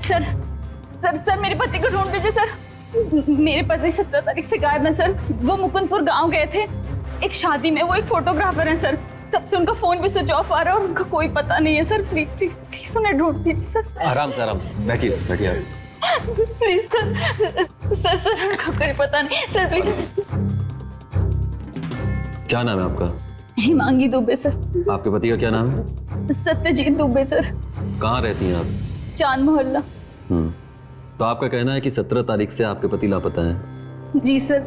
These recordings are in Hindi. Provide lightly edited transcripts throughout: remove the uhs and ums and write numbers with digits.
सर सर सर मेरे पति को ढूंढ दीजिए सर। मेरे पति 17 तारीख से गायब है सर। वो मुकुंदपुर गांव गए थे एक शादी में। वो एक फोटोग्राफर है सर। तब से उनका फोन भी स्विच ऑफ आ रहा है और उनका कोई पता नहीं है सर। प्लीज प्लीज प्लीज उन्हें ढूंढ दीजिए सर। आराम से बैठिए बैठिए। प्लीज सर सर सर उनका कोई पता नहीं सर। प्लीज। क्या नाम है आपका? हिमांगी दुबे सर। आपके पति का क्या नाम है? सत्यजीत दुबे सर। कहाँ रहती हैं आप? चांद मोहल्ला। तो आपका कहना है कि 17 तारीख से आपके पति लापता हैं? जी सर।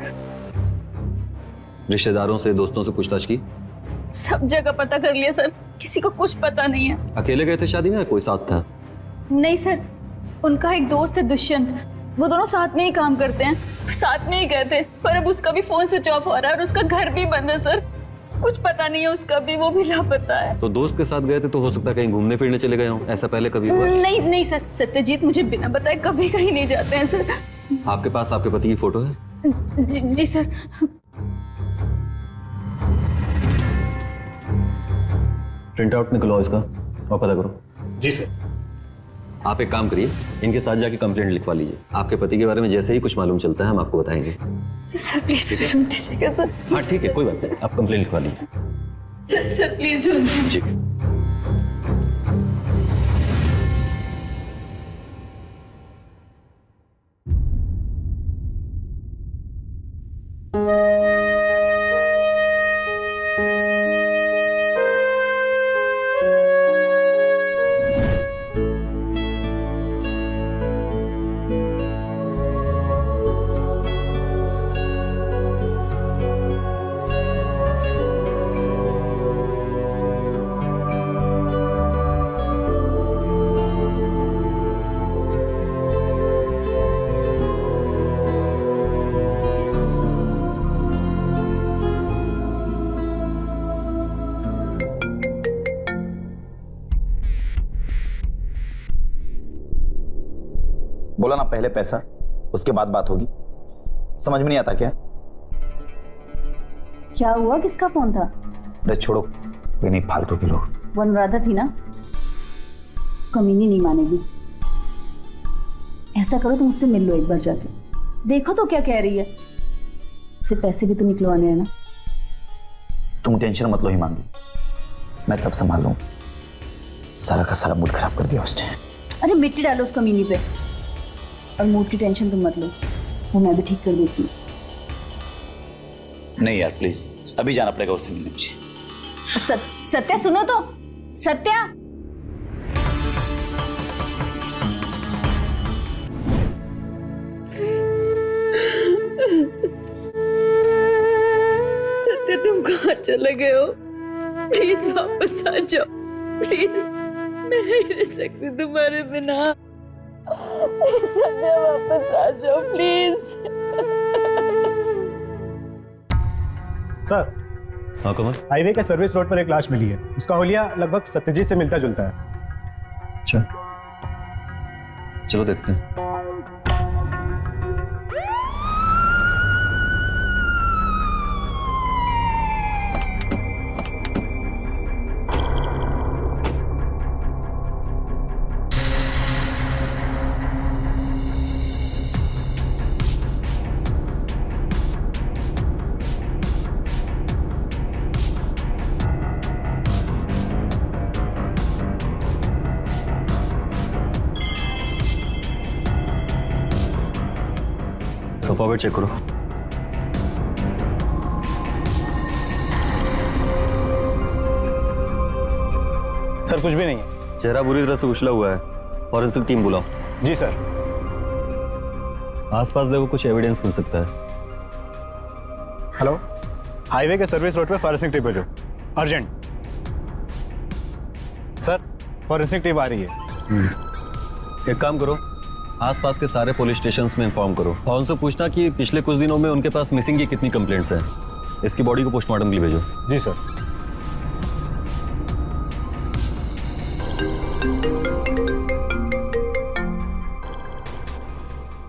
रिश्तेदारों से, दोस्तों से पूछताछ की? सब जगह पता कर लिया सर, किसी को कुछ पता नहीं है। अकेले गए थे शादी में या कोई साथ था? नहीं सर, उनका एक दोस्त है दुष्यंत, वो दोनों साथ में ही काम करते हैं। साथ में ही गए थे, पर अब उसका भी फोन स्विच ऑफ हो रहा है और उसका घर भी बंद है सर। कुछ पता नहीं है उसका भी, वो भी लापता है। तो दोस्त के साथ गए थे तो हो सकता है कहीं घूमने फिरने चले गए हों। ऐसा पहले कभी हुआ? नहीं नहीं सर, सत्यजीत मुझे बिना बताए कभी कहीं नहीं जाते हैं सर। आपके पास आपके पति की फोटो है? जी सर। प्रिंट आउट निकलवाओ इसका और पता करो। जी सर। आप एक काम करिए, इनके साथ जाके कंप्लेंट लिखवा लीजिए। आपके पति के बारे में जैसे ही कुछ मालूम चलता है हम आपको बताएंगे। सर प्लीज ढूंढ दीजिएगा सर। हाँ ठीक है, कोई बात नहीं, आप कंप्लेंट लिखवा लीजिए। सर सर प्लीज ढूंढ दीजिए। जी। बोला ना पहले पैसा उसके बाद बात होगी। समझ में नहीं आता क्या? क्या हुआ? किसका फोन था? अरे छोड़ो, वे नहीं फालतू के लोग। वो अनुराधा थी ना? कमीनी नहीं मानेगी। ऐसा करो, तुम उससे मिल लो एक बार जाके, देखो तो क्या कह रही है। उससे पैसे भी तो निकलवाने हैं ना। तुम टेंशन मत लो हिमांगी, मैं सब संभाल लूं। सारा का सारा मूड खराब कर दिया उसने। अरे मिट्टी डालो उस कमीनी पे, और मूड की टेंशन तुम मत लो, वो मैं भी ठीक कर देती हूँ। नहीं यार प्लीज, अभी जाना पड़ेगा उससे मिलने मुझे। सत्या सुनो तो, सत्या। सत्या तुम कहाँ चले गए हो? प्लीज वापस आ जाओ, प्लीज। मैं नहीं रह सकती तुम्हारे बिना। सत्या वापस आ जाओ प्लीज। सर, हाँ कमल। हाईवे के सर्विस रोड पर एक लाश मिली है। उसका हुलिया लगभग सत्यजीत से मिलता जुलता है। अच्छा, चलो देखते हैं। सोफा बेड चेक करो। सर कुछ भी नहीं है। चेहरा बुरी तरह से उछला हुआ है। फॉरेंसिक टीम बुलाओ। जी सर। आसपास देखो, कुछ एविडेंस मिल सकता है। हेलो, हाईवे के सर्विस रोड पे फॉरेंसिक टीम भेजो, अर्जेंट। सर, फॉरेंसिक टीम आ रही है। एक काम करो, आसपास के सारे पुलिस स्टेशंस में इन्फॉर्म करो और उनसे पूछना कि पिछले कुछ दिनों में उनके पास मिसिंग की कितनी कंप्लेंट्स हैं। इसकी बॉडी को पोस्टमार्टम के लिए भेजो। जी सर।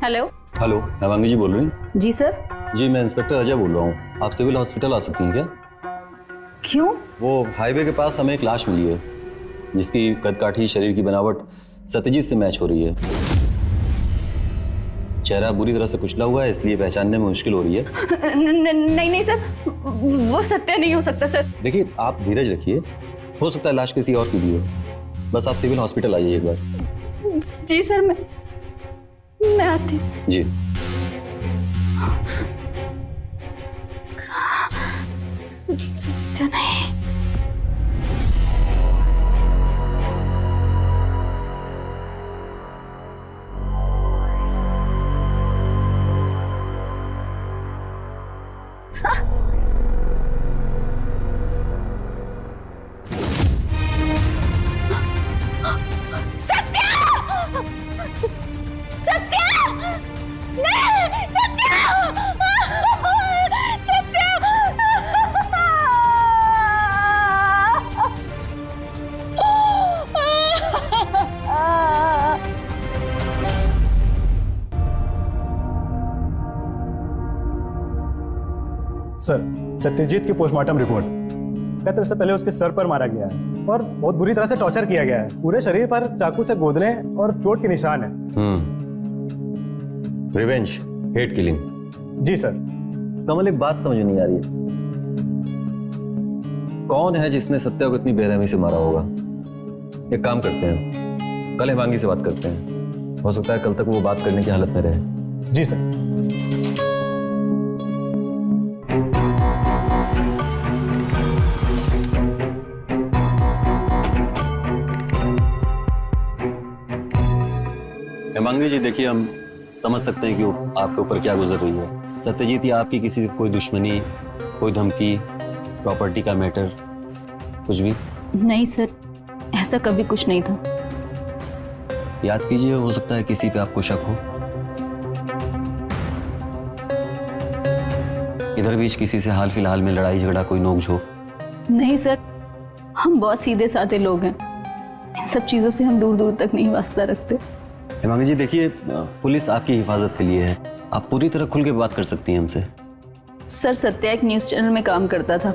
हेलो। हेलो, हिमांगी जी बोल रही हैं? जी सर। जी मैं इंस्पेक्टर अजय बोल रहा हूँ। आप सिविल हॉस्पिटल आ सकती हैं क्या? क्यों? वो हाईवे के पास हमें एक लाश मिली है जिसकी कदकाठी, शरीर की बनावट सत्यजीत से मैच हो रही है। चेहरा बुरी तरह से कुचला हुआ है, इसलिए पहचानने में मुश्किल हो रही है। नहीं सर, वो सत्या नहीं हो सकता सर। देखिए, आप धीरज रखिए, हो सकता है लाश किसी और की भी हो। बस आप सिविल हॉस्पिटल आइए एक बार। जी सर, मैं आती हूँ। जी। सत्या नहीं। सर, सत्यजीत की पोस्टमार्टम रिपोर्ट कहते हैं उससे पहले उसके सर पर मारा गया है और बहुत बुरी तरह से टॉर्चर किया गया है। पूरे शरीर पर चाकू से गोदने और चोट के निशान है। Revenge, hate killing. जी सर। कमल, एक बात समझ नहीं आ रही है, कौन है जिसने सत्या को इतनी बेरहमी से मारा होगा? एक काम करते हैं, कल हिमांगी से बात करते हैं, हो सकता है कल तक वो बात करने की हालत में रहे। जी सर। हिमांगी जी, देखिए, हम समझ सकते हैं कि आपके ऊपर क्या गुजर रही है। सत्यजीत या आपकी किसी से कोई दुश्मनी, कोई धमकी, प्रॉपर्टी का मैटर, कुछ भी? नहीं सर, ऐसा कभी कुछ नहीं था। याद कीजिए, हो सकता है किसी पे आपको शक हो। इधर बीच किसी से हाल फिलहाल में लड़ाई झगड़ा, कोई नोक-झोंक? नहीं सर, हम बहुत सीधे साधे लोग हैं, इन सब चीजों से हम दूर दूर तक नहीं वास्ता रखते। हिमांगी जी, देखिए, पुलिस आपकी हिफाजत के लिए है, आप पूरी तरह खुल के बात कर सकती हैं हमसे। सर, सत्या एक न्यूज़ चैनल में काम करता था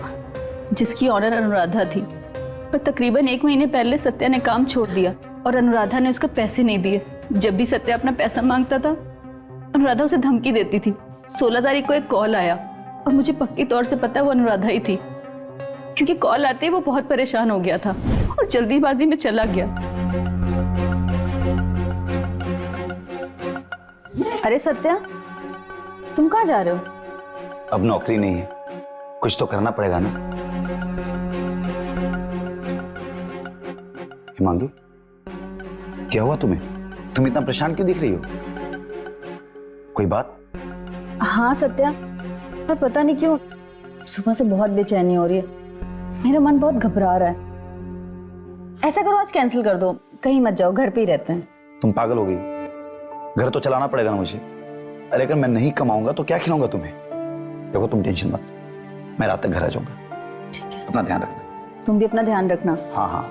जिसकी ऑनर अनुराधा थी, पर तकरीबन 1 महीने पहले सत्या ने काम छोड़ दिया और अनुराधा ने उसको पैसे नहीं दिए। जब भी सत्या अपना पैसा मांगता था, अनुराधा उसे धमकी देती थी। 16 तारीख को एक कॉल आया और मुझे पक्की तौर से पता वो अनुराधा ही थी, क्योंकि कॉल आते ही वो बहुत परेशान हो गया था और जल्दीबाजी में चला गया। अरे सत्या, तुम कहाँ जा रहे हो? अब नौकरी नहीं है, कुछ तो करना पड़ेगा ना। हिमांगी, क्या हुआ तुम्हें? तुम इतना परेशान क्यों दिख रही हो? कोई बात? हाँ सत्या, पर पता नहीं क्यों सुबह से बहुत बेचैनी हो रही है। मेरा मन बहुत घबरा रहा है। ऐसा करो, आज कैंसिल कर दो, कहीं मत जाओ, घर पे ही रहते हैं। तुम पागल हो गई? घर तो चलाना पड़ेगा ना मुझे। अरे अगर मैं नहीं कमाऊंगा तो क्या खिलाऊंगा तुम्हें? देखो, तुम टेंशन मत, मैं रात तक घर आ जाऊंगा। ठीक है, अपना ध्यान रखना। तुम भी अपना ध्यान रखना। हाँ हाँ,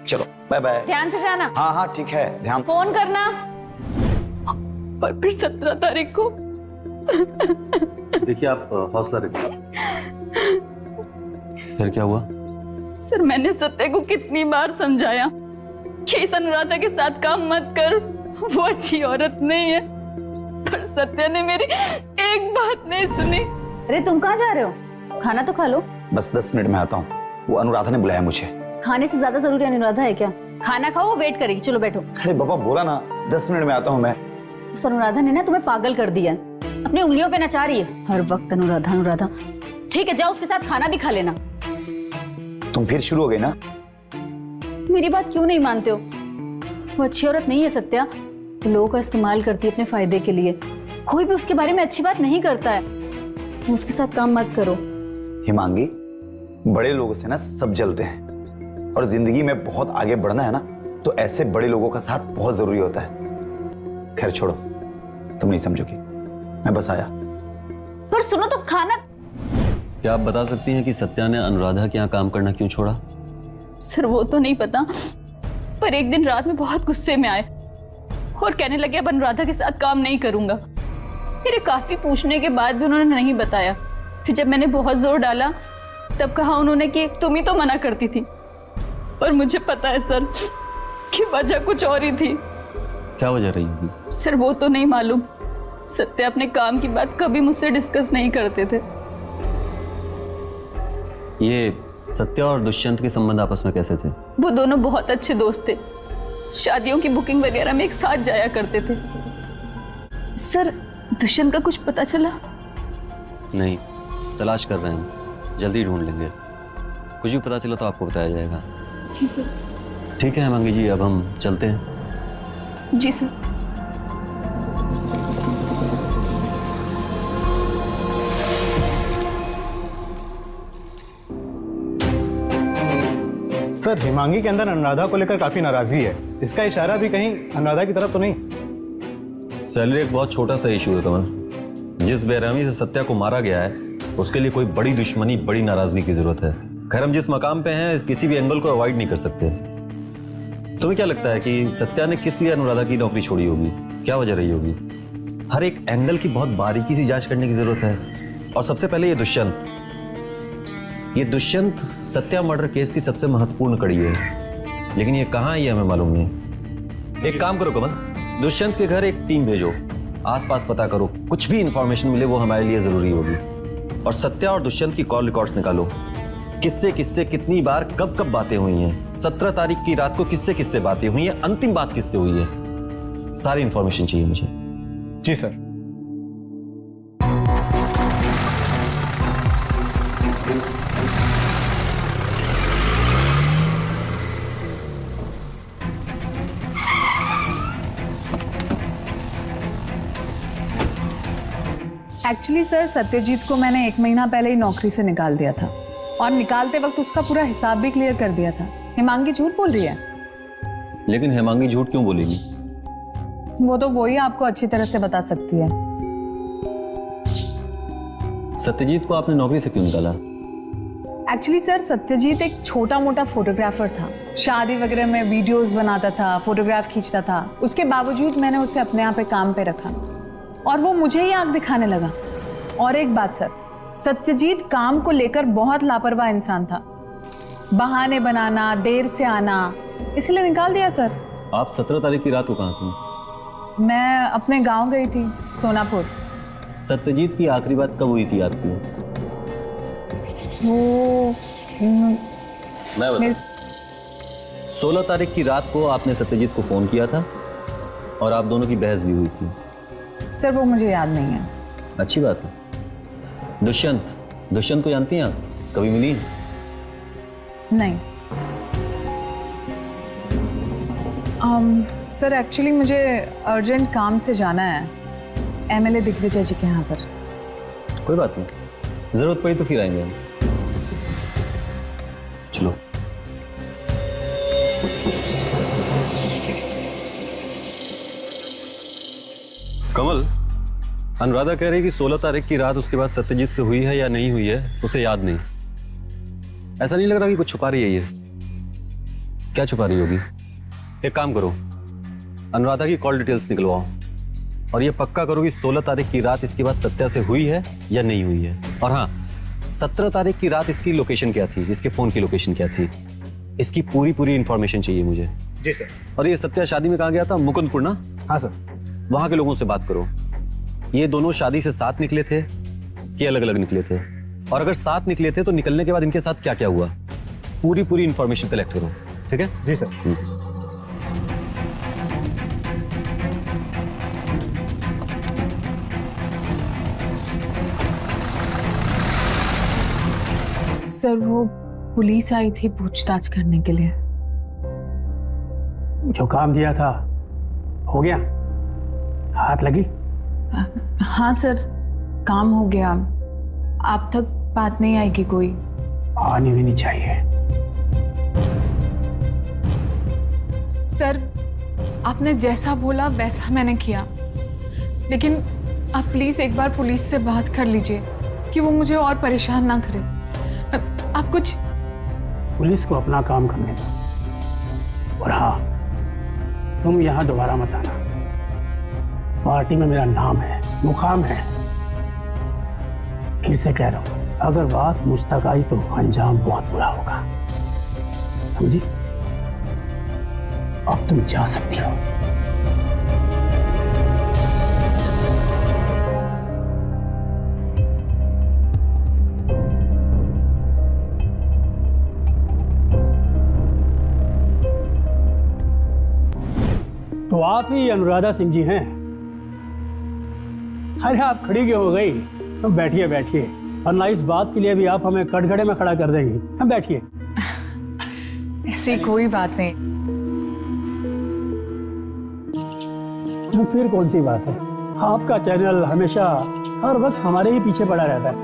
चलो बाय बाय। ध्यान से जाना। हाँ हाँ ठीक है, ध्यान। फोन करना। पर फिर 17 तारीख को। देखिए, आप हौसला रखिए। फिर क्या हुआ? सर, मैंने सत्या को कितनी बार समझाया कि इस अनुराधा के साथ काम मत कर, वो अच्छी औरत नहीं है, पर सत्या ने मेरी एक बात नहीं सुनी। अरे तुम कहाँ जा रहे हो? खाना तो खा लो। बस 10 मिनट में आता हूँ, वो अनुराधा ने बुलाया मुझे। खाने से ज्यादा जरूरी अनुराधा है क्या? खाना खाओ, वो वेट करेगी, चलो बैठो। अरे बाबा, बोला ना 10 मिनट में आता हूँ मैं। उस अनुराधा ने ना तुम्हें पागल कर दिया है, अपनी उंगलियों पे नचा रही है हर वक्त। अनुराधा अनुराधा। ठीक है, जाओ उसके साथ खाना भी खा लेना। तुम फिर शुरू हो गई ना? मेरी बात क्यों नहीं मानते हो? वो अच्छी औरत नहीं है सत्या, वो लोगों का इस्तेमाल करती है अपने फायदे के लिए। कोई भी उसके बारे में अच्छी बात नहीं करता है। तुम उसके साथ काम मत करो। हिमांगी, बड़े लोगों से ना सब जलते हैं, और जिंदगी में बहुत आगे बढ़ना है ना, तो ऐसे बड़े लोगों का साथ बहुत जरूरी होता है। खैर छोड़ो, तुम नहीं समझोगी, मैं बस आया। पर सुनो तो, खाना। क्या आप बता सकती हैं कि सत्या ने अनुराधा के यहाँ काम करना क्यों छोड़ा? सर, वो तो नहीं पता, पर एक दिन रात में बहुत गुस्से में आए और कहने लगे अब अनुराधा के साथ काम नहीं करूंगा। मेरे काफी पूछने के बाद भी उन्होंने नहीं बताया। फिर जब मैंने बहुत जोर डाला तब कहा उन्होंने कि तुम ही तो मना करती थी। पर मुझे पता है सर, कि वजह कुछ और ही थी। क्या वजह रही होगी? सर वो तो नहीं मालूम। सत्या अपने काम की बात कभी मुझसे डिस्कस नहीं करते थे। ये सत्या और दुष्यंत के संबंध आपस में कैसे थे? वो दोनों बहुत अच्छे दोस्त थे, शादियों की बुकिंग वगैरह में एक साथ जाया करते थे। सर दुष्यंत का कुछ पता चला? नहीं, तलाश कर रहे हैं, जल्दी ढूंढ लेंगे। कुछ भी पता चला तो आपको बताया जाएगा। जी सर। ठीक है हेमांगी जी, अब हम चलते हैं। जी सर। सर हिमांगी के अंदर अनुराधा को लेकर काफी नाराजगी है। इसका इशारा भी कहीं अनुराधा की तरफ तो नहीं? सैलरी एक बहुत छोटा सा इशू है कमल। जिस बेरहमी से सत्या को मारा गया है उसके लिए कोई बड़ी दुश्मनी, बड़ी नाराजगी की जरूरत है। खैर हम जिस मकाम पे हैं किसी भी एंगल को अवॉइड नहीं कर सकते। तुम्हें क्या लगता है कि सत्या ने किस लिए अनुराधा की नौकरी छोड़ी होगी? क्या वजह रही होगी? हर एक एंगल की बहुत बारीकी से जांच करने की जरूरत है। और सबसे पहले ये दुष्यंत सत्या मर्डर केस की सबसे महत्वपूर्ण कड़ी है, लेकिन ये कहाँ है ये हमें मालूम नहीं। एक काम करो कमल, दुष्यंत के घर एक टीम भेजो, आसपास पता करो, कुछ भी इंफॉर्मेशन मिले वो हमारे लिए जरूरी होगी। और सत्या और दुष्यंत की कॉल रिकॉर्ड्स निकालो, किससे किससे कितनी बार कब कब बातें हुई हैं, 17 तारीख की रात को किससे किससे बातें हुई हैं, अंतिम बात किससे हुई है, सारी इंफॉर्मेशन चाहिए मुझे। जी सर। एक्चुअली सर सत्यजीत को मैंने 1 महीना पहले ही नौकरी से निकाल दिया था और निकालते वक्त उसका पूरा हिसाब भी क्लियर कर दिया था। हिमांगी झूठ बोल रही है। लेकिन हेमांगी झूठ क्यों बोलेगी? वो तो वही आपको अच्छी तरह से बता सकती है। सत्यजीत को आपने नौकरी से क्यों निकाला? एक्चुअली सर सत्यजीत एक छोटा मोटा फोटोग्राफर था, शादी वगैरह में वीडियोस बनाता था, फोटोग्राफ खींचता था। उसके बावजूद मैंने उसे अपने यहाँ पे काम पे रखा और वो मुझे ही आंख दिखाने लगा। और एक बात सर, सत्यजीत काम को लेकर बहुत लापरवाह इंसान था। बहाने बनाना, देर से आना, इसलिए निकाल दिया सर। आप 17 तारीख की रात को कहाँ थी? मैं अपने गांव गई थी, सोनापुर। सत्यजीत की आखिरी बात कब हुई थी आपकी? वो मैं बता। 16 तारीख की रात को आपने सत्यजीत को फोन किया था और आप दोनों की बहस भी हुई थी। सर वो मुझे याद नहीं है। अच्छी बात है। दुष्यंत को जानती हैं आप? कभी मिली? नहीं। सर एक्चुअली मुझे अर्जेंट काम से जाना है एमएलए दिग्विजय जी के यहाँ पर। कोई बात नहीं, जरूरत पड़ी तो फिर आएंगे हम। चलो। कमल, अनुराधा कह रही कि 16 तारीख की रात उसके बाद सत्यजीत से हुई है या नहीं हुई है उसे याद नहीं। ऐसा नहीं लग रहा कि कुछ छुपा रही है ये? क्या छुपा रही होगी? एक काम करो, अनुराधा की कॉल डिटेल्स निकलवाओ और ये पक्का करो कि 16 तारीख की रात इसके बाद सत्या से हुई है या नहीं हुई है। और हाँ, 17 तारीख की रात इसकी लोकेशन क्या थी, इसके फोन की लोकेशन क्या थी, इसकी पूरी इंफॉर्मेशन चाहिए मुझे। जी सर। और ये सत्या शादी में कहाँ गया था? मुकुंदपुर ना? हाँ सर। वहां के लोगों से बात करो, ये दोनों शादी से साथ निकले थे कि अलग अलग निकले थे, और अगर साथ निकले थे तो निकलने के बाद इनके साथ क्या क्या हुआ, पूरी इंफॉर्मेशन कलेक्ट करो। ठीक है? जी सर। सर वो पुलिस आई थी पूछताछ करने के लिए। जो काम दिया था हो गया? हाथ लगी? हाँ सर, काम हो गया। आप तक बात नहीं आएगी कोई? आनी भी नहीं चाहिए। सर आपने जैसा बोला वैसा मैंने किया, लेकिन आप प्लीज एक बार पुलिस से बात कर लीजिए कि वो मुझे और परेशान ना करे। आप कुछ पुलिस को अपना काम करने दो। और हाँ, तुम यहाँ दोबारा मत आना। पार्टी में मेरा नाम है, मुकाम है। फिर से कह रहा हूँ, अगर बात मुझ तक आई तो अंजाम बहुत बुरा होगा, समझी? अब तुम जा सकती हो। तो आप ही अनुराधा सिंह जी हैं? अरे आप खड़ी क्यों हो गई? तो बैठिए बैठिए, और ना इस बात के लिए भी आप हमें कटघरे में खड़ा कर देंगी। हम बैठिए। ऐसी कोई बात नहीं। तो फिर कौन सी बात है? आपका चैनल हमेशा हर वक्त हमारे ही पीछे पड़ा रहता है।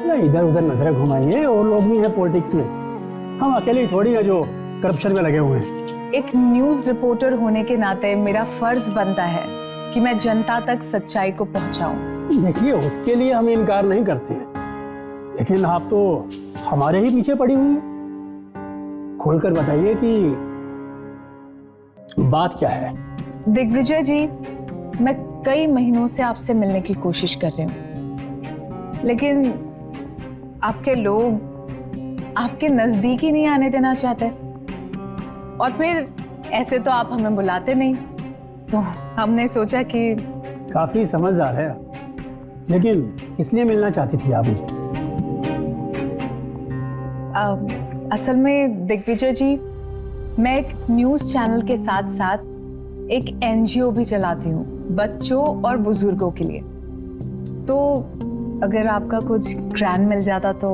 या इधर उधर नजरें घुमाइए, और लोग भी हैं पॉलिटिक्स में, हम अकेले ही थोड़ी है जो करप्शन में लगे हुए हैं। एक न्यूज रिपोर्टर होने के नाते मेरा फर्ज बनता है कि मैं जनता तक सच्चाई को पहुंचाऊं। देखिए, उसके लिए हम इनकार नहीं करते हैं, लेकिन आप तो हमारे ही पीछे पड़ी हुई हैं। खोलकर बताइए कि बात क्या है? दिग्विजय जी, मैं कई महीनों से आपसे मिलने की कोशिश कर रही हूँ, लेकिन आपके लोग आपके नजदीक ही नहीं आने देना चाहते, और फिर ऐसे तो आप हमें बुलाते नहीं, तो हमने सोचा कि काफी समझदार है, लेकिन इसलिए मिलना चाहती थी आप मुझे? असल में दिग्विजय जी, मैं एक न्यूज चैनल के साथ साथ एक एनजीओ भी चलाती हूँ बच्चों और बुजुर्गों के लिए। तो अगर आपका कुछ ग्रांट मिल जाता तो।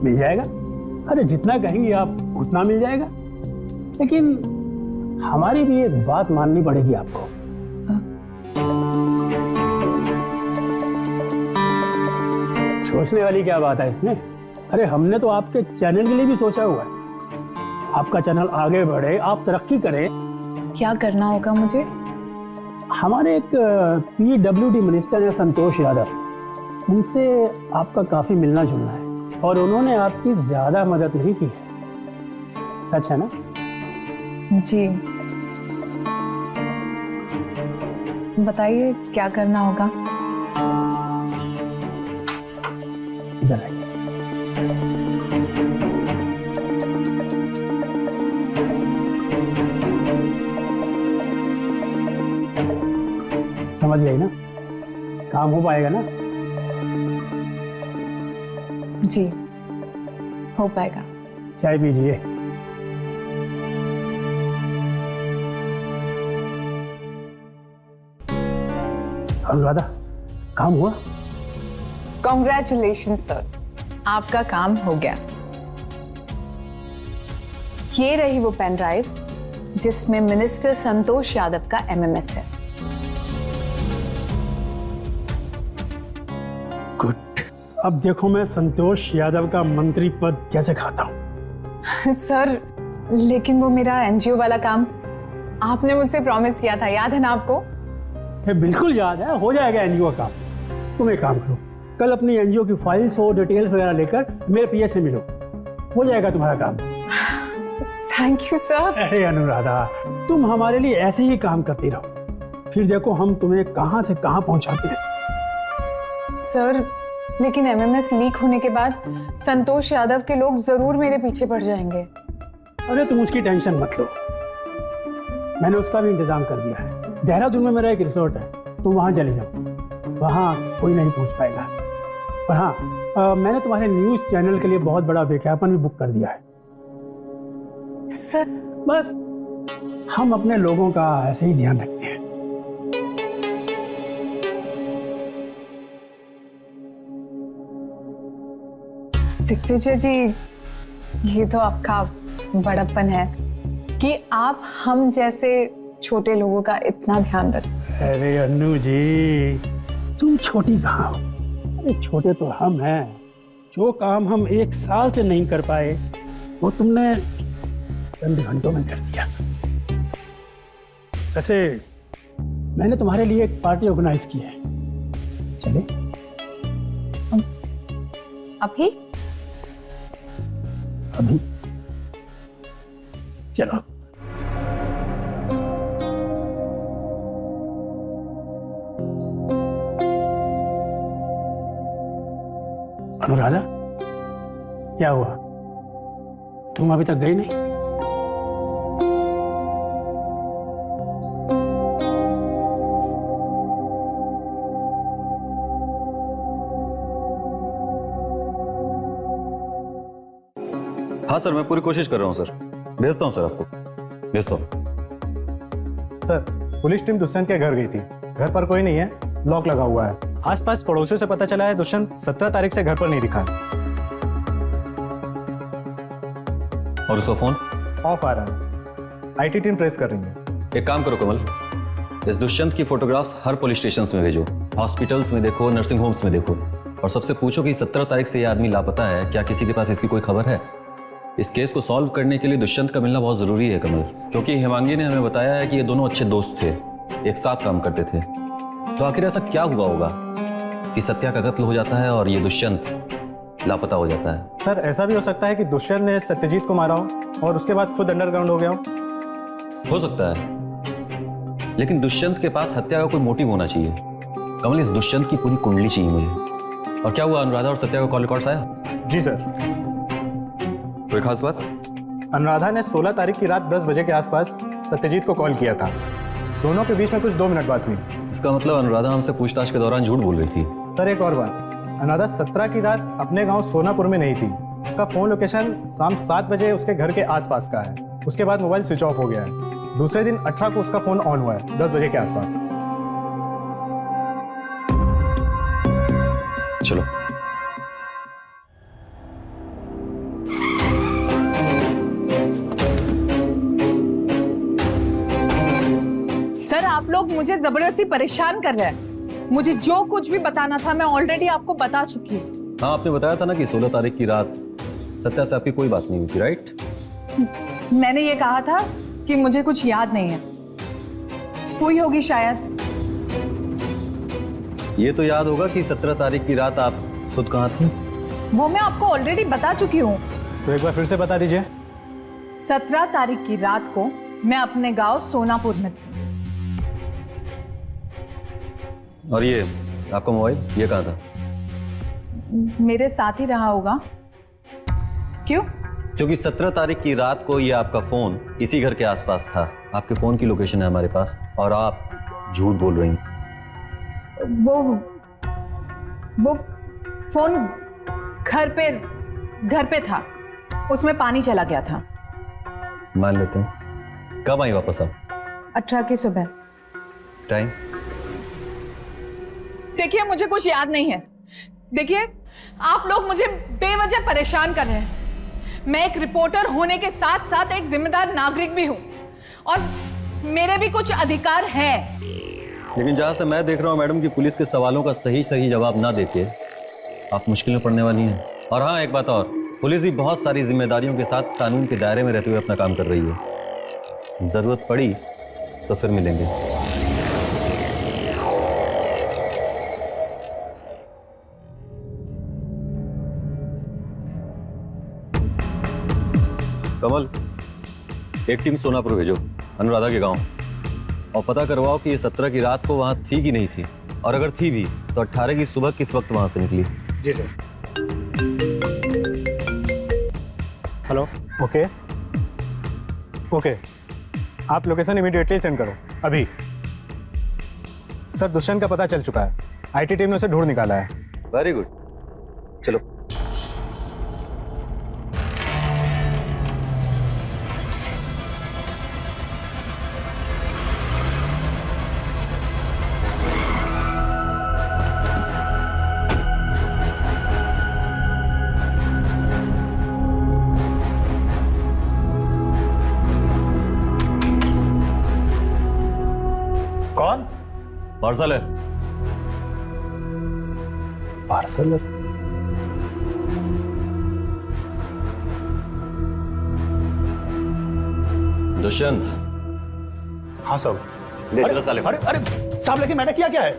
मिल जाएगा, अरे जितना कहेंगी आप उतना मिल जाएगा, लेकिन हमारी भी एक बात माननी पड़ेगी आपको। सोचने वाली क्या बात है इसमें? अरे हमने तो आपके चैनल के लिए भी सोचा हुआ है। आपका चैनल आगे बढ़े, आप तरक्की करें। क्या करना होगा मुझे? हमारे एक PWD मिनिस्टर है संतोष यादव, उनसे आपका काफी मिलना जुलना है, और उन्होंने आपकी ज्यादा मदद नहीं की है। सच है ना? जी, बताइए क्या करना होगा? इधर आइए। समझ गई ना? काम हो पाएगा ना? जी, हो पाएगा। चाय पीजिए। अनुराधा, काम हुआ? कॉन्ग्रेचुलेशन सर, आपका काम हो गया। ये रही वो पेन ड्राइव जिसमें मिनिस्टर संतोष यादव का MMS है। गुड। अब देखो मैं संतोष यादव का मंत्री पद कैसे खाता हूँ। सर, लेकिन वो मेरा NGO वाला काम आपने मुझसे प्रॉमिस किया था, याद है ना आपको? बिल्कुल याद है, हो जाएगा एनजीओ का। तुम एक काम करो, कल अपनी एनजीओ की फाइल्स और डिटेल्स वगैरह लेकर मेरे पीए से मिलो, हो जाएगा तुम्हारा काम। Thank you sir. अरे अनुराधा, तुम हमारे लिए ऐसे ही काम करती रहो, फिर देखो हम तुम्हें कहां से कहां पहुंचाते हैं। सर, लेकिन MMS लीक होने के बाद संतोष यादव के लोग जरूर मेरे पीछे पड़ जाएंगे। अरे तुम उसकी टेंशन मत लो, मैंने उसका भी इंतजाम कर दिया है। देहरादून में मेरा एक रिसोर्ट है, तुम वहां चले जाओ, वहां कोई नहीं पहुंच पाएगा। और हाँ, मैंने तुम्हारे न्यूज चैनल के लिए बहुत बड़ा विज्ञापन भी बुक कर दिया है। सर, बस हम अपने लोगों का ऐसे ही ध्यान रखते हैं। दिग्विजय जी, ये तो आपका बड़प्पन है कि आप हम जैसे छोटे लोगों का इतना ध्यान रखते। अरे अन्नू जी, तुम छोटी कहाँ हो? अरे छोटे तो हम हैं। जो काम हम एक साल से नहीं कर पाए, वो तुमने चंद घंटों में कर दिया। वैसे मैंने तुम्हारे लिए एक पार्टी ऑर्गेनाइज की है, चले? अभी? अभी चलो। अनुराधा, क्या हुआ? तुम अभी तक गई नहीं? हाँ सर, मैं पूरी कोशिश कर रहा हूँ सर। भेजता हूँ सर, आपको भेजता हूँ। सर, पुलिस टीम दुष्यंत के घर गई थी। घर पर कोई नहीं है, लॉक लगा हुआ है। आसपास पड़ोसियों से पता चला है दुष्यंत 17 तारीख से घर पर नहीं दिखा है। और उसका फोन ऑफ आ रहा है। आईटी टीम ट्रेस कर रही है। एक काम करो कमल, इस दुष्यंत की फोटोग्राफ्स हर पुलिस स्टेशन में भेजो, हॉस्पिटल्स में देखो, नर्सिंग होम्स में देखो, और सबसे पूछो कि 17 तारीख से ये आदमी लापता है, क्या किसी के पास इसकी कोई खबर है। इस केस को सॉल्व करने के लिए दुष्यंत का मिलना बहुत जरूरी है कमल, क्योंकि हेमांगी ने हमें बताया है कि ये दोनों अच्छे दोस्त थे, एक साथ काम करते थे। तो आखिर ऐसा क्या हुआ होगा कि सत्या का कत्ल हो जाता है और ये दुष्यंत लापता हो जाता है? सर, ऐसा भी हो सकता है कि दुष्यंत ने सत्यजीत को मारा हो और उसके बाद खुद अंडरग्राउंड हो गया हो सकता है, लेकिन दुष्यंत के पास हत्या का कोई मोटिव होना चाहिए। कमल, इस दुष्यंत की पूरी कुंडली चाहिए मुझे। और क्या हुआ, अनुराधा और सत्या का कॉल रिकॉर्ड्स आया? जी सर। कोई खास बात? अनुराधा ने 16 तारीख की रात 10 बजे के आसपास सत्यजीत को कॉल किया था। दोनों के बीच में कुछ 2 मिनट बात हुई। इसका मतलब अनुराधा हमसे पूछताछ के दौरान झूठ बोल रही थी। सर, एक और बात, अनुराधा 17 की रात अपने गांव सोनापुर में नहीं थी। उसका फोन लोकेशन शाम 7 बजे उसके घर के आसपास का है। उसके बाद मोबाइल स्विच ऑफ हो गया है। दूसरे दिन 18 को उसका फोन ऑन हुआ है, 10 बजे के आसपास। चलो। सर, आप लोग मुझे जबरदस्ती परेशान कर रहे हैं। मुझे जो कुछ भी बताना था मैं ऑलरेडी आपको बता चुकी हूँ। हाँ, आपने बताया था ना कि 16 तारीख की रात सत्या से आपकी कोई बात नहीं हुई थी, राइट? मैंने ये कहा था कि मुझे कुछ याद नहीं है। हुई होगी शायद। ये तो याद होगा कि 17 तारीख की रात आप खुद कहाँ थी? वो मैं आपको ऑलरेडी बता चुकी हूँ। तो एक बार फिर से बता दीजिए। 17 तारीख की रात को मैं अपने गांव सोनापुर में थी। और ये आपका मोबाइल, ये कहाँ था? मेरे साथ ही रहा होगा। क्यों? क्योंकि 17 तारीख की रात को ये आपका फोन इसी घर के आसपास था। आपके फोन की लोकेशन है हमारे पास, और आप झूठ बोल रही हैं। वो फोन घर पे था। उसमें पानी चला गया था। मान लेते हैं। कब आई वापस आप? 18 की सुबह। टाइम? देखिए, मुझे कुछ याद नहीं है। देखिए, आप लोग मुझे बेवजह परेशान कर रहे हैं। मैं एक रिपोर्टर होने के साथ साथ एक जिम्मेदार नागरिक भी हूं, और मेरे भी कुछ अधिकार हैं। लेकिन जहां से मैं देख रहा हूं मैडम कि पुलिस के सवालों का सही जवाब ना देके आप मुश्किल में पड़ने वाली हैं। और हाँ, एक बात और, पुलिस भी बहुत सारी जिम्मेदारियों के साथ कानून के दायरे में रहते हुए अपना काम कर रही है। जरूरत पड़ी तो फिर मिलेंगे। कमल, एक टीम सोनापुर भेजो, अनुराधा के गांव, और पता करवाओ कि ये 17 की रात को वहां थी कि नहीं थी, और अगर थी भी तो 18 की सुबह किस वक्त वहां से निकली। जी सर। हेलो। ओके, आप लोकेशन इमीडिएटली सेंड करो, अभी। सर, दुष्यंत का पता चल चुका है। आईटी टीम ने उसे ढूंढ निकाला है। वेरी गुड, चलो। कौन? पार्सल है। पार्सल? दुष्यंत। हाँ साहब। ले चलो साले। अरे अरे साहब, लेकिन मैंने किया क्या है?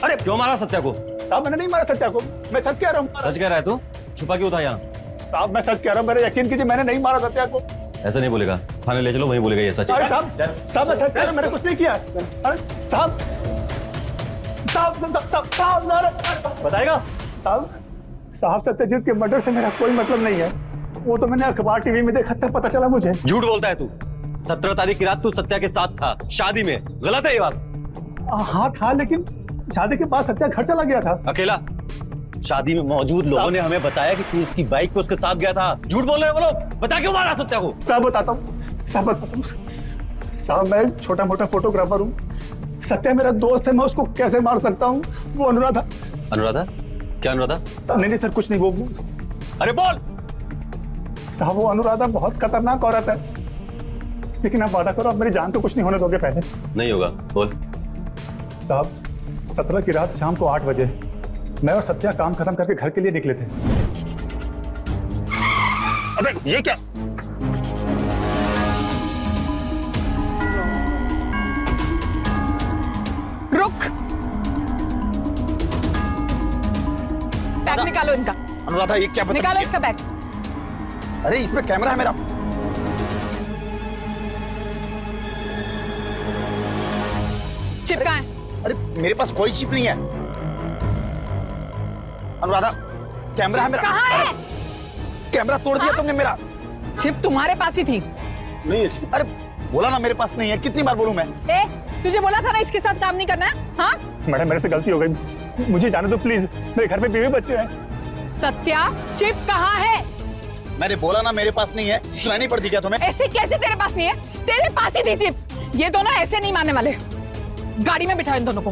अरे क्यों मारा सत्या को? साहब, मैंने नहीं मारा सत्या को। मैं सच कह रहा हूँ। सच कह रहा है तू? छुपा क्यों था यहाँ? साहब, मैं सच कह रहा हूँ, मेरे यकीन कीजिए, मैंने नहीं मारा सत्या को। ऐसा नहीं बोलेगा, थाने ले चलो, वहीं बोलेगा ये सच है। अरे साहब मैं सच कह रहा हूँ, मैंने कुछ नहीं किया। अरे साहब बताएगा? साहब सत्यजीत के मर्डर से मेरा कोई मतलब नहीं है। वो तो मैंने अखबार टीवी में देखा था, पता चला मुझे। झूठ बोलता है तू। 17 तारीख की रात तू सत्या के साथ था, शादी में। गलत है ये बात। हाँ था, लेकिन शादी के बाद सत्या घर चला गया था। अकेला? शादी में मौजूद लोगों ने हमें बताया कि तू उसकी बाइक पे उसके साथ गया था। झूठ बोल रहे हो बोलो, बता क्यों मारा सत्या को? साहब बताता हूँ, साहब बताता हूँ। साहब मैं छोटा मोटा फोटोग्राफर हूँ। सत्या मेरा दोस्त है, मैं उसको कैसे मार सकता हूँ? वो अनुराधा। अनुराधा? क्या अनुराधा? नहीं सर, कुछ नहीं। वो अरे बोल। साहब वो अनुराधा बहुत खतरनाक औरत है, लेकिन आप वादा करो आप मेरी जान को कुछ नहीं होने दोगे पहले। नहीं होगा, बोल। साहब 17 की रात शाम को 8 बजे मैं और सत्या काम खत्म करके घर के लिए निकले थे। अबे ये क्या? रुक, बैग निकालो इनका। अनुराधा ये क्या निकालो इसका बैग। अरे इसमें कैमरा है मेरा। चिप कहाँ है? अरे मेरे पास कोई चिप नहीं है अनुराधा, कैमरा है मेरा। कहाँ है? कैमरा तोड़ दिया तुमने मेरा। चिप तुम्हारे पास ही थी। नहीं है। अरे बोला ना मेरे पास नहीं है, कितनी बार बोलूं मैं? ए, तुझे बोला था ना इसके साथ काम नहीं करना है? हाँ? मैडम मेरे से गलती हो गई, मुझे जाने दो प्लीज, मेरे घर में बीवी बच्चे हैं। सत्या, चिप कहाँ है? मैंने बोला ना मेरे पास नहीं है, सुनानी पड़ती क्या तुम्हें? ऐसे कैसे तेरे पास नहीं है? तेरे पास ही थी चिप। ये दोनों ऐसे नहीं मानने वाले। गाड़ी में बिठा इन दोनों को,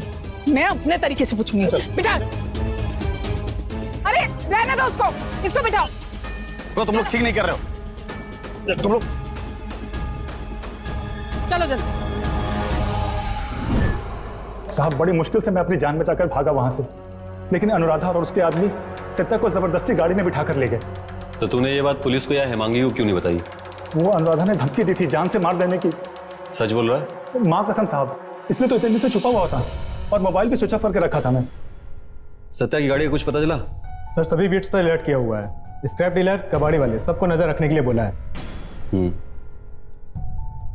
मैं अपने तरीके से पूछूंगी। बिठा। अरे रहने दो उसको, इसको बिठाओ। तो तुम लोग ठीक नहीं कर रहे हो। तुम लोग चलो जल्दी। साहब बड़ी मुश्किल से मैं अपनी जान बचाकर भागा वहां से, लेकिन अनुराधा और उसके आदमी सत्या को जबरदस्ती गाड़ी में बिठाकर ले गए। तो तूने ये बात पुलिस को या हेमांगी को क्यों नहीं बताई? वो अनुराधा ने धमकी दी थी जान से मार देने की। सच बोल रहा है? माँ कसम साहब, इसलिए तो इतने दिन से छुपा हुआ था और मोबाइल भी स्विच ऑफ करके रखा था मैं। सत्या की गाड़ी का कुछ पता चला? सर सभी बीट्स पर अलर्ट किया हुआ है। स्क्रैप डीलर, कबाड़ी वाले, सबको नजर रखने के लिए बोला है।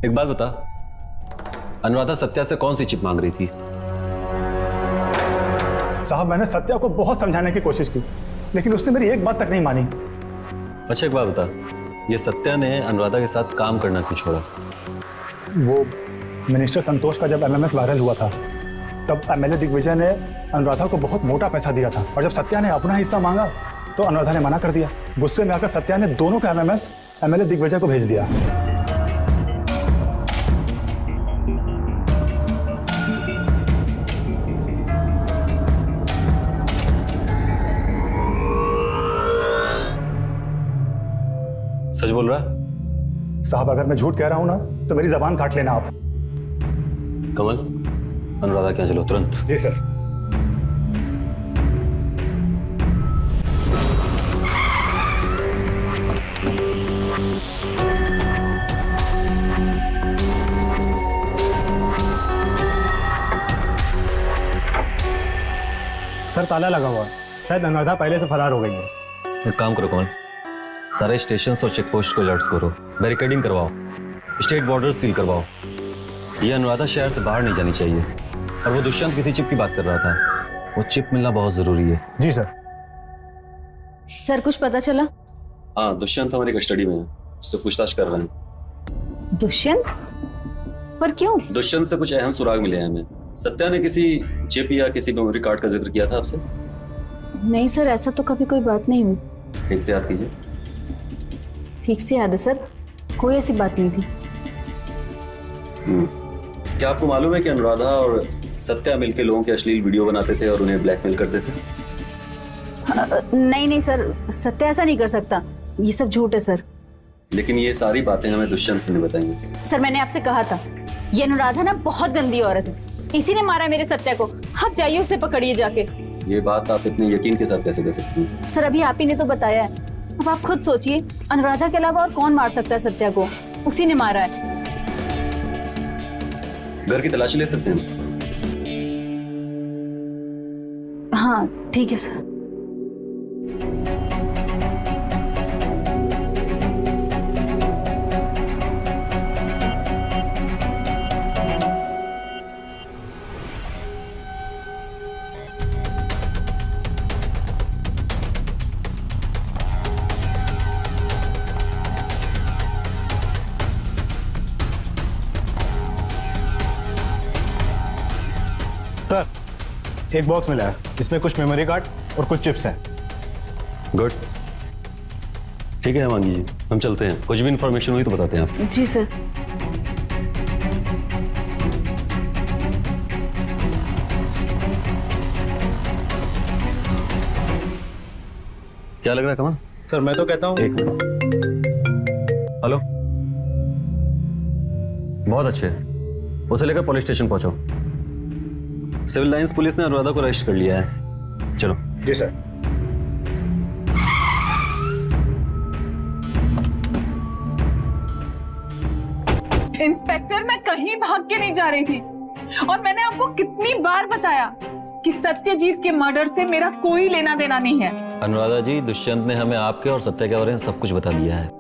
एक बात बता, अनुराधा सत्या से कौन सी चिप मांग रही थी? साहब मैंने सत्या को बहुत समझाने की कोशिश की, लेकिन उसने मेरी एक बात तक नहीं मानी। अच्छा एक बात बता, ये सत्या ने अनुराधा के साथ काम करना क्यों छोड़ा? वो मिनिस्टर संतोष का जब एमएमएस वायरल हुआ था, तब एमएलए दिग्विजय ने अनुराधा को बहुत मोटा पैसा दिया था, और जब सत्या ने अपना हिस्सा मांगा तो अनुराधा ने मना कर दिया। गुस्से में आकर सत्या ने दोनों का एमएमएस एमएलए दिग्विजय को भेज दिया। सच बोल रहा है? साहब अगर मैं झूठ कह रहा हूं ना तो मेरी जबान काट लेना आप। कमल, अनुराधा क्या, चलो तुरंत। जी सर। सर ताला लगा हुआ है, शायद अनुराधा पहले से फरार हो गई है। एक काम करो कमल, सारे स्टेशन और चेक पोस्ट को अलर्ट करो, बैरिकेडिंग करवाओ, स्टेट बॉर्डर सील करवाओ। ये अनुराधा शहर से बाहर नहीं जानी चाहिए। और वो दुष्यंत किसी चिप की बात कर रहा था, वो चिप मिलना बहुत जरूरी है। जी सर। सर कुछ पता चला? हाँ, दुष्यंत हमारी कस्टडी में है, उससे पूछताछ कर रहे हैं। दुष्यंत? पर क्यों? दुष्यंत से कुछ अहम सुराग मिले हैं हमें। सत्या ने किसी चिप या किसी मेमोरी कार्ड का जिक्र किया था आपसे? नहीं सर, ऐसा तो कभी कोई बात नहीं हुई। ठीक से याद कीजिए। ठीक से याद है सर, कोई ऐसी बात नहीं थी। क्या आपको मालूम है कि अनुराधा और सत्या मिलकर लोगों के अश्लील वीडियो बनाते थे और उन्हें ब्लैकमेल करते थे? नहीं नहीं सर, सत्या ऐसा नहीं कर सकता, ये सब झूठ है सर। लेकिन ये सारी बातें हमें दुष्यंत ने बताएंगे। सर मैंने आपसे कहा था, ये अनुराधा ना बहुत गंदी औरत है, इसी ने मारा मेरे सत्या को। आप जाइए उसे पकड़िए जाके। ये बात आप इतने यकीन के साथ कैसे कह सकती हैं? सर अभी आप ही ने तो बताया है, अब आप खुद सोचिए, अनुराधा के अलावा और कौन मार सकता है सत्या को? उसी ने मारा है। घर की तलाशी ले सकते हैं? हाँ ठीक है सर। एक बॉक्स मिला है, इसमें कुछ मेमोरी कार्ड और कुछ चिप्स हैं। गुड, ठीक है हेमांगी जी, हम चलते हैं। कुछ भी इंफॉर्मेशन हुई तो बताते हैं आप। जी सर। क्या लग रहा है कमल? सर मैं तो कहता हूँ एक मिनट। हेलो, बहुत अच्छे, उसे लेकर पुलिस स्टेशन पहुंचो। सिविल लाइंस पुलिस ने अनुराधा को अरेस्ट कर लिया है। चलो। जी सर। इंस्पेक्टर, मैं कहीं भाग के नहीं जा रही थी और मैंने आपको कितनी बार बताया कि सत्यजीत के मर्डर से मेरा कोई लेना देना नहीं है। अनुराधा जी, दुष्यंत ने हमें आपके और सत्य के बारे में सब कुछ बता दिया है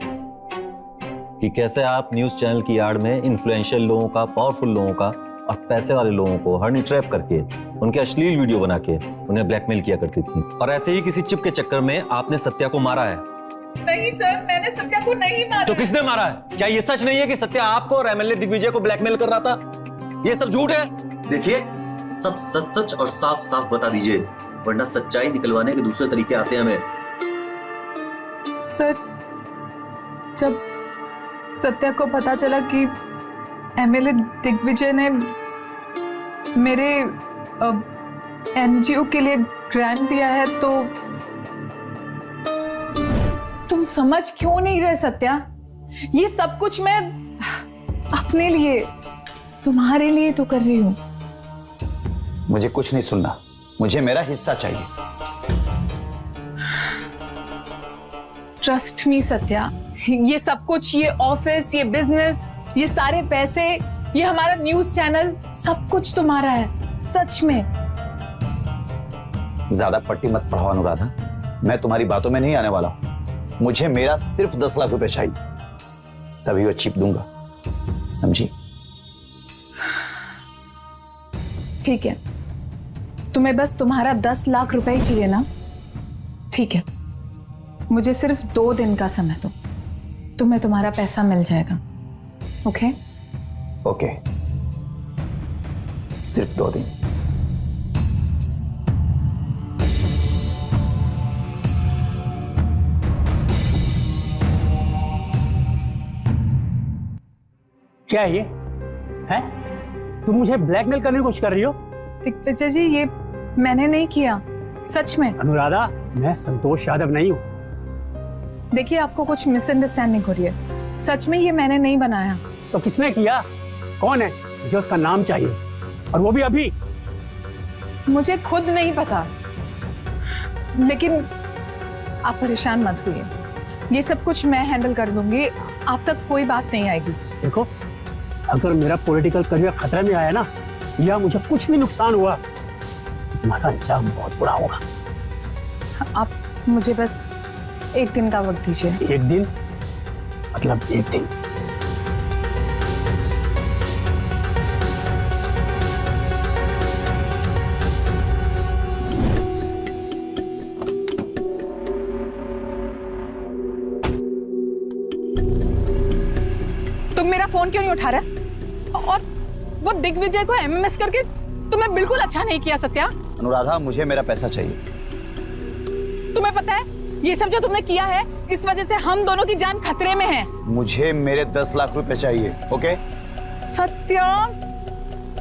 कि कैसे आप न्यूज चैनल की आड़ में इन्फ्लुएंशियल लोगों का, पावरफुल लोगों का और पैसे वाले लोगों को हनी ट्रैप करके उनके अश्लील वीडियो बना के उन्हें ब्लैकमेल किया करती थी। और ऐसे ही किसी चिप के चक्कर में आपने सत्या को मारा है। नहीं सर, मैंने सत्या को नहीं मारा। तो किसने मारा है? क्या ये सच नहीं है कि सत्या आपको और एमएलए दिग्विजय को ब्लैकमेल कर रहा था? ये सब झूठ है। देखिए, सब सच सच और साफ साफ बता दीजिए, वरना सच्चाई निकलवाने के दूसरे तरीके आते हैं हमें। सर, जब सत्या को पता चला कि एमएलए दिग्विजय ने मेरे एनजीओ के लिए ग्रांट दिया है, तो तुम समझ क्यों नहीं रहे सत्या? ये सब कुछ मैं अपने लिए, तुम्हारे लिए तो कर रही हूं। मुझे कुछ नहीं सुनना, मुझे मेरा हिस्सा चाहिए। ट्रस्ट मी सत्या, ये सब कुछ, ये ऑफिस, ये बिजनेस, ये सारे पैसे, ये हमारा न्यूज चैनल, सब कुछ तुम्हारा है, सच में। ज्यादा पट्टी मत पढ़ाओ अनुराधा, मैं तुम्हारी बातों में नहीं आने वाला हूं। मुझे मेरा सिर्फ 10 लाख रुपए चाहिए, तभी वो चिप दूंगा, समझी? ठीक है, तुम्हें बस तुम्हारा 10 लाख रुपए ही चाहिए ना? ठीक है, मुझे सिर्फ 2 दिन का समय दो, तुम्हें तुम्हारा पैसा मिल जाएगा। ओके? ओके, सिर्फ 2 दिन। क्या है ये? है? तुम मुझे ब्लैकमेल करने की कोशिश कर रही हो? दिग्विजय जी, ये मैंने नहीं किया, सच में। अनुराधा, मैं संतोष यादव नहीं हूँ। देखिए, आपको कुछ मिसअंडरस्टैंडिंग हो रही है। सच में ये मैंने नहीं बनाया। तो किसने किया? कौन है? मुझे उसका नाम चाहिए, और वो भी अभी। मुझे खुद नहीं पता, लेकिन आप परेशान मत होइए, ये सब कुछ मैं हैंडल कर दूंगी, आप तक कोई बात नहीं आएगी। देखो, अगर मेरा पॉलिटिकल करियर खतरे में आया ना, या मुझे कुछ भी नुकसान हुआ, तुम्हारा अंजाम बहुत बुरा होगा। आप मुझे बस 1 दिन का वक्त दीजिए। 1 दिन? मतलब 1 दिन? तुम मेरा फोन क्यों नहीं उठा रहे? और वो दिग्विजय को एमएमएस करके तुम्हें बिल्कुल अच्छा नहीं किया सत्या। अनुराधा, मुझे मेरा पैसा चाहिए। तुम्हें पता है, ये सब जो तुमने किया है, इस वजह से हम दोनों की जान खतरे में है। मुझे मेरे 10 लाख रुपए चाहिए। ओके? सत्या,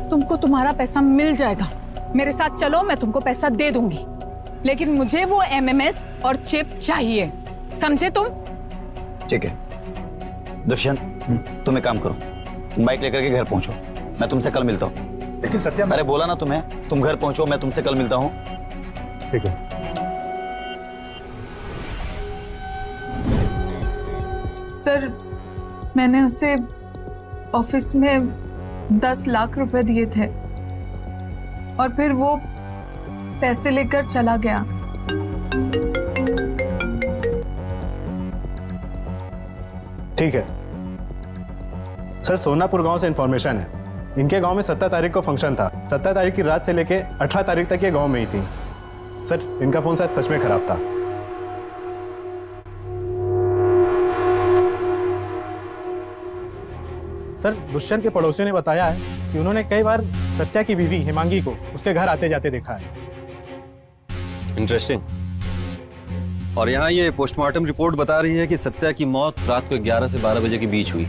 तुमको तुम्हारा पैसा मिल जाएगा। मेरे साथ चलो, मैं तुमको पैसा दे दूंगी, लेकिन मुझे वो एमएमएस और चिप चाहिए, समझे तुम? ठीक है दुष्यंत, तुम एक काम करो, तुम बाइक लेकर के घर पहुंचो, मैं तुमसे कल मिलता हूँ। लेकिन सत्या, अरे बोला ना तुम्हें, तुम घर पहुंचो, मैं तुमसे कल मिलता हूँ। ठीक है। सर, मैंने उसे ऑफिस में 10 लाख रुपए दिए थे और फिर वो पैसे लेकर चला गया। ठीक है सर, सोनापुर गांव से इंफॉर्मेशन है, इनके गांव में 17 तारीख को फंक्शन था। 17 तारीख की रात से लेके 18 तारीख तक ये गांव में ही थी। सर, इनका फोन शायद सच में खराब था। सर दुष्यंत के पड़ोसियों ने बताया है कि उन्होंने कई बार सत्या की बीवी हिमांगी को उसके घर आते जाते देखा है। इंटरेस्टिंग। और यहाँ ये पोस्टमार्टम रिपोर्ट बता रही है कि सत्या की मौत रात को 11 से 12 बजे के बीच हुई,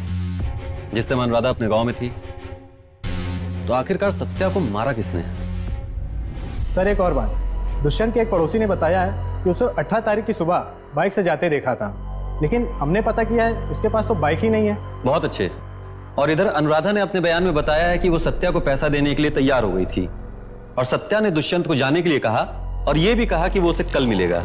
जिस समय अनुराधा अपने गांव में थी। तो आखिरकार सत्या को मारा किसने? सर एक और बात, दुष्यंत के एक पड़ोसी ने बताया है कि उसे 18 तारीख की सुबह बाइक से जाते देखा था, लेकिन हमने पता किया है उसके पास तो बाइक ही नहीं है। बहुत अच्छे। और इधर अनुराधा ने अपने बयान में बताया है कि वो सत्या को पैसा देने के लिए तैयार हो गई थी, और सत्या ने दुष्यंत को जाने के लिए कहा, और ये भी कहा कि वो उसे कल मिलेगा।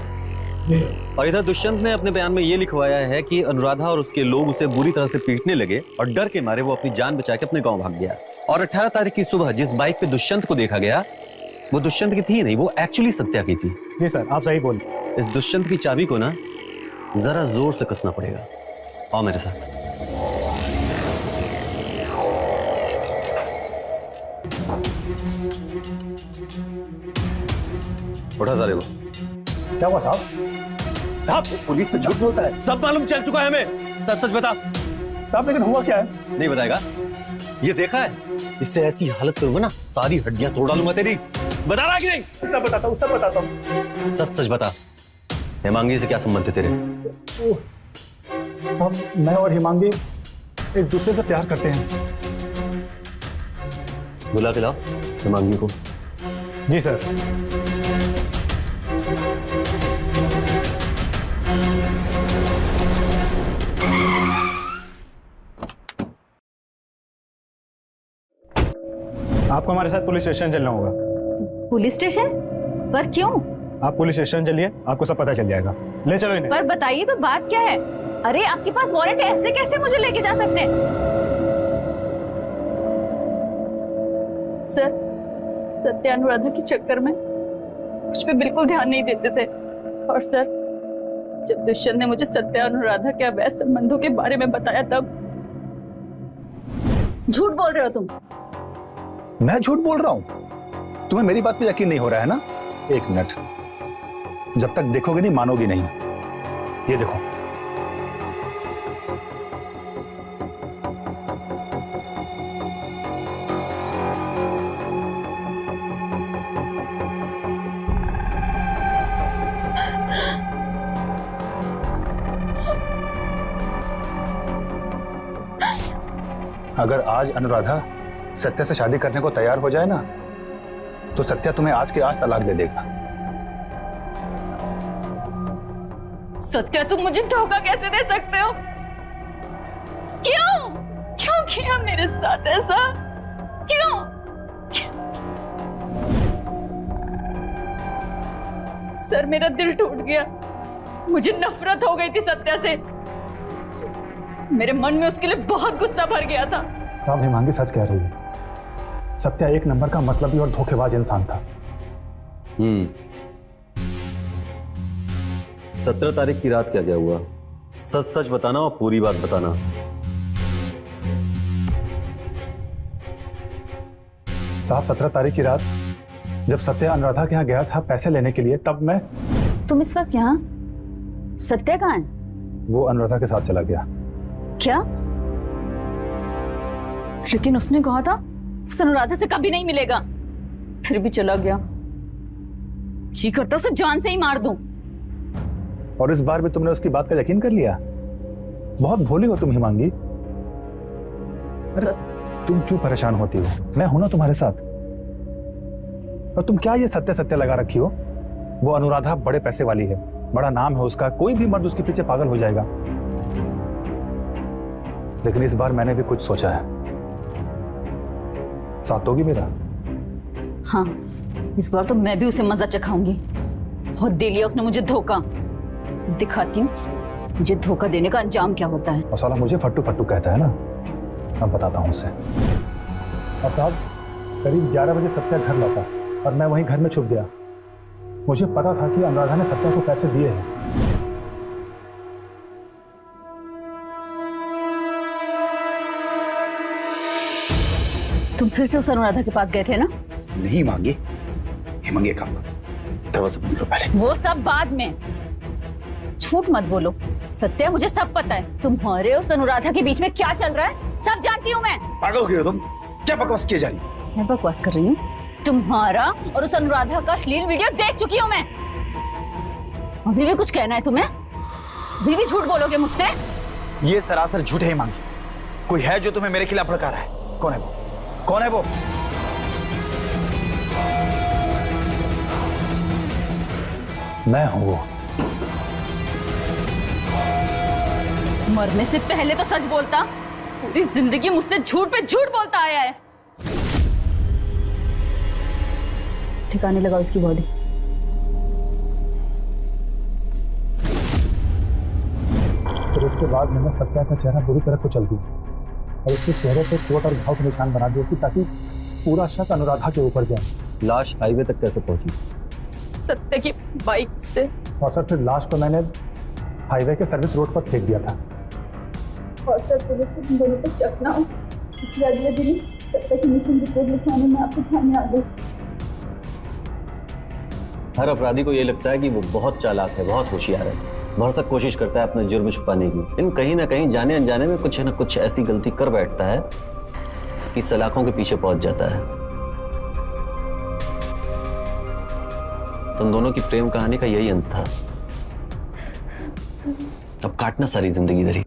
और इधर दुष्यंत ने अपने बयान में ये लिखवाया है कि अनुराधा और उसके लोग उसे बुरी तरह से पीटने लगे, और डर के मारे वो अपनी जान बचा के अपने गांव भाग गया। और 18 तारीख की सुबह जिस बाइक पे दुष्यंत को देखा गया, वो दुष्यंत की थी नहीं, वो एक्चुअली सत्या की थी। जी सर, आप सही बोल। इस दुष्यंत की चाबी को ना जरा जोर से कसना पड़ेगा। आओ मेरे साथ। उठा सारे को। क्या हुआ साहब? साहब पुलिस से झूठ बोलता है, सब मालूम चल चुका है हमें। सच सच बता। साहब लेकिन हुआ क्या है? नहीं बताएगा? ये देखा है? इससे ऐसी हालत करूंगा ना, सारी हड्डियां तोड़ डालूंगा तेरी। बता रहा कि नहीं? सब बताता हूँ, सब बताता हूँ। सच सच बता, हिमांगी से क्या संबंध है तेरे? साहब मैं और हिमांगी एक दूसरे से प्यार करते हैं। बुला के लाओ हिमांगी को। जी सर। आपको हमारे साथ पुलिस स्टेशन चलना होगा। पुलिस स्टेशन पर क्यों? आप पुलिस स्टेशन चलिए, आपको सब पता चल जाएगा। ले चलो इन्हें। पर बताइए तो बात क्या है? अरे आपके पास वारंट है, ऐसे कैसे मुझे लेके जा सकते हैं? सर सत्या अनुराधा के चक्कर में मुझ पे बिल्कुल ध्यान नहीं देते थे, और सर जब दुष्यंत ने मुझे सत्या अनुराधा के अवैध संबंधों के बारे में बताया तब। झूठ बोल रहे हो तुम। मैं झूठ बोल रहा हूं? तुम्हें मेरी बात पे यकीन नहीं हो रहा है ना? एक मिनट, जब तक देखोगे नहीं मानोगे नहीं। ये देखो। अगर आज अनुराधा सत्या से शादी करने को तैयार हो जाए ना, तो सत्या तुम्हें आज के आज तलाक दे देगा। सत्या तुम मुझे धोखा कैसे दे सकते हो? क्यों क्यों किया मेरे साथ ऐसा? क्यों? सर मेरा दिल टूट गया, मुझे नफरत हो गई थी सत्या से। मेरे मन में उसके लिए बहुत गुस्सा भर गया था। साहब हिमांगी सच कह रही है, सत्या एक नंबर का मतलबी और धोखेबाज इंसान था। 17 तारीख की रात क्या क्या हुआ? सच सच बताना और पूरी बात बताना। साहब 17 तारीख की रात जब सत्या अनुराधा के यहाँ गया था पैसे लेने के लिए, तब मैं। तुम इस वक्त यहाँ? सत्या कहाँ है? वो अनुराधा के साथ चला गया। क्या? लेकिन उसने कहा था उस अनुराधा से कभी नहीं मिलेगा, फिर भी चला गया। जी करता उसे जान से ही मार दूं। और इस बार भी तुमने उसकी बात का यकीन कर लिया? बहुत भोली हो तुम हिमांगी। अरे तुम क्यों परेशान होती हो? मैं हूं ना तुम्हारे साथ। और तुम क्या ये सत्या सत्या लगा रखी हो? वो अनुराधा बड़े पैसे वाली है, बड़ा नाम है उसका, कोई भी मर्द उसके पीछे पागल हो जाएगा। लेकिन इस बार मैंने भी कुछ सोचा है। साथ होगी मेरा? हाँ, इस बार तो मैं भी उसे मजा चखाऊंगी। बहुत दे लिया उसने मुझे धोखा। दिखाती हूँ मुझे धोखा देने का अंजाम क्या होता है। और साला मुझे फट्टू फट्टू कहता है ना, मैं बताता हूँ उससे। और साहब करीब 11 बजे सत्या घर लौटा और मैं वहीं घर में छुप गया। मुझे पता था कि अनुराधा ने सत्या को पैसे दिए हैं। तुम फिर से उस अनुराधा के पास गए थे ना? नहीं मांगी, हिमांगी काम करो, दरवाजा बंद करो पहले। वो सब बाद में। झूठ मत बोलो सत्या, मुझे सब पता है। तुम्हारे उस अनुराधा के बीच में क्या चल रहा है सब जानती हूँ मैं। पागल हो गई हो तुम? क्या बकवास किए जा रही है? मैं बकवास कर रही हूँ? तुम्हारा और उस अनुराधा का अश्लील वीडियो देख चुकी हूँ मैं। अभी भी कुछ कहना है तुम्हें? अभी भी झूठ बोलोगे मुझसे? ये सरासर झूठ है मांगी। कोई है जो तुम्हें मेरे खिलाफ भड़का रहा है? कौन है वो? कौन है वो? मैं हूं वो। मरने से पहले तो सच बोलता। पूरी जिंदगी मुझसे झूठ पे झूठ बोलता आया है। ठिकाने लगाओ इसकी बॉडी। फिर उसके बाद मैंने सत्या का चेहरा बुरी तरह कुचल दिया और उसके चेहरे पे चोट और घाव के निशान बना दिए कि ताकि पूरा शक अनुराधा के ऊपर जाए। लाश हाईवे तक कैसे पहुंची? सत्य की बाइक से। और सर फिर लाश को मैंने हाईवे के सर्विस रोड पर फेंक दिया था। और सर पुलिस को तुम दोनों पे शक ना हो, इसलिए अगले दिन ही सत्य की मिसिंग रिपोर्ट लिखवाने में आपके थाने आ गई। हर अपराधी को ये लगता है कि वो बहुत चालाक है, बहुत होशियार है, भरसक कोशिश करता है अपने जुर्म छुपाने की, लेकिन कहीं ना कहीं जाने अनजाने में कुछ न कुछ ऐसी गलती कर बैठता है कि सलाखों के पीछे पहुंच जाता है। तुम दोनों की प्रेम कहानी का यही अंत था। अब काटना सारी जिंदगी धरी।